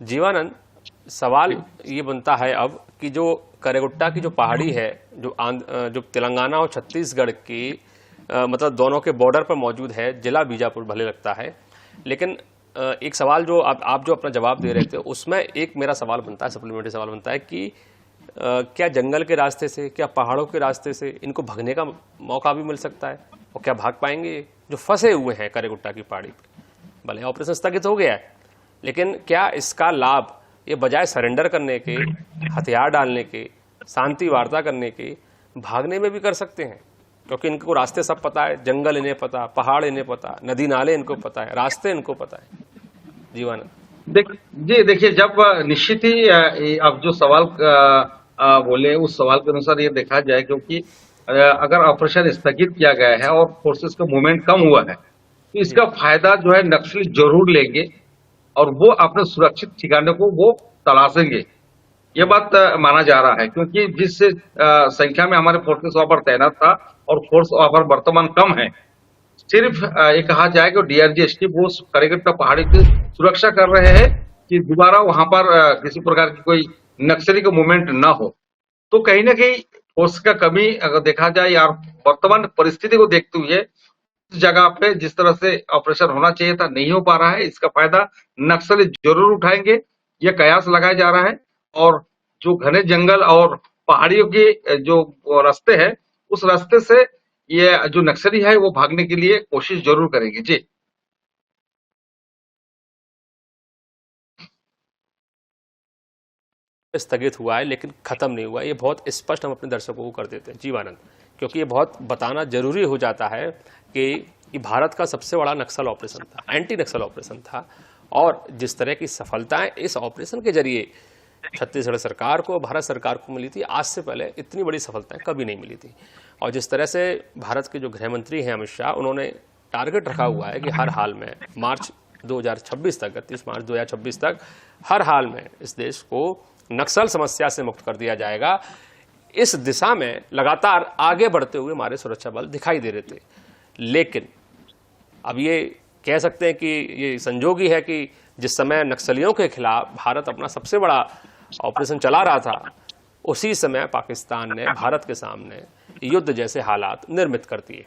जीवानंद, सवाल ये बनता है अब कि जो करेगुट्टा की जो पहाड़ी है, जो तेलंगाना और छत्तीसगढ़ की मतलब दोनों के बॉर्डर पर मौजूद है, जिला बीजापुर भले लगता है, लेकिन एक सवाल जो आप जो अपना जवाब दे रहे थे उसमें एक मेरा सवाल बनता है, सप्लीमेंट्री सवाल बनता है कि क्या जंगल के रास्ते से, क्या पहाड़ों के रास्ते से इनको भागने का मौका भी मिल सकता है, और क्या भाग पाएंगे जो फंसे हुए हैं करेगुट्टा की पहाड़ी पे? भले ऑपरेशन स्थगित हो गया है, लेकिन क्या इसका लाभ ये बजाय सरेंडर करने के, हथियार डालने के, शांति वार्ता करने के, भागने में भी कर सकते हैं? क्योंकि इनको रास्ते सब पता है, जंगल इन्हें पता, पहाड़ इन्हें पता, नदी नाले इनको पता है, रास्ते इनको पता है। जीवानंद जी देखिए, जब निश्चित ही अब जो सवाल बोले उस सवाल के अनुसार ये देखा जाए, क्योंकि अगर ऑपरेशन स्थगित किया गया है और फोर्सेस का मूवमेंट कम हुआ है तो इसका फायदा जो है नक्सली जरूर लेंगे और वो अपने सुरक्षित ठिकाने को वो तलाशेंगे। ये बात माना जा रहा है, क्योंकि जिस संख्या में हमारे फोर्सेस वहां पर तैनात था और फोर्स वहां पर वर्तमान कम है, सिर्फ ये कहा जाए कि डीआरजी वो करेगट्टा पहाड़ी की सुरक्षा कर रहे हैं कि दोबारा वहां पर किसी प्रकार की कोई नक्सली का मूवमेंट ना हो। तो कहीं ना कहीं फोर्स का कमी अगर देखा जाए यार, वर्तमान परिस्थिति को देखते हुए इस जगह पे जिस तरह से ऑपरेशन होना चाहिए था नहीं हो पा रहा है, इसका फायदा नक्सली जरूर उठाएंगे, ये कयास लगाया जा रहा है। और जो घने जंगल और पहाड़ियों के जो रास्ते हैं, उस रास्ते से ये जो नक्सली है वो भागने के लिए कोशिश जरूर करेंगे। जी स्थगित हुआ है लेकिन खत्म नहीं हुआ, ये बहुत स्पष्ट हम अपने दर्शकों को कर देते हैं जीवानंद, क्योंकि ये बहुत बताना जरूरी हो जाता है कि ये भारत का सबसे बड़ा नक्सल ऑपरेशन था, एंटी नक्सल ऑपरेशन था, और जिस तरह की सफलताएं इस ऑपरेशन के जरिए छत्तीसगढ़ सरकार को, भारत सरकार को मिली थी, आज से पहले इतनी बड़ी सफलताएं कभी नहीं मिली थी। और जिस तरह से भारत के जो गृह मंत्री हैं अमित शाह, उन्होंने टारगेट रखा हुआ है कि हर हाल में मार्च 2026 तक, 31 मार्च 2026 तक हर हाल में इस देश को नक्सल समस्या से मुक्त कर दिया जाएगा। इस दिशा में लगातार आगे बढ़ते हुए हमारे सुरक्षा बल दिखाई दे रहे थे, लेकिन अब ये कह सकते हैं कि ये संजोगी है कि जिस समय नक्सलियों के खिलाफ भारत अपना सबसे बड़ा ऑपरेशन चला रहा था, उसी समय पाकिस्तान ने भारत के सामने युद्ध जैसे हालात निर्मित कर दिए।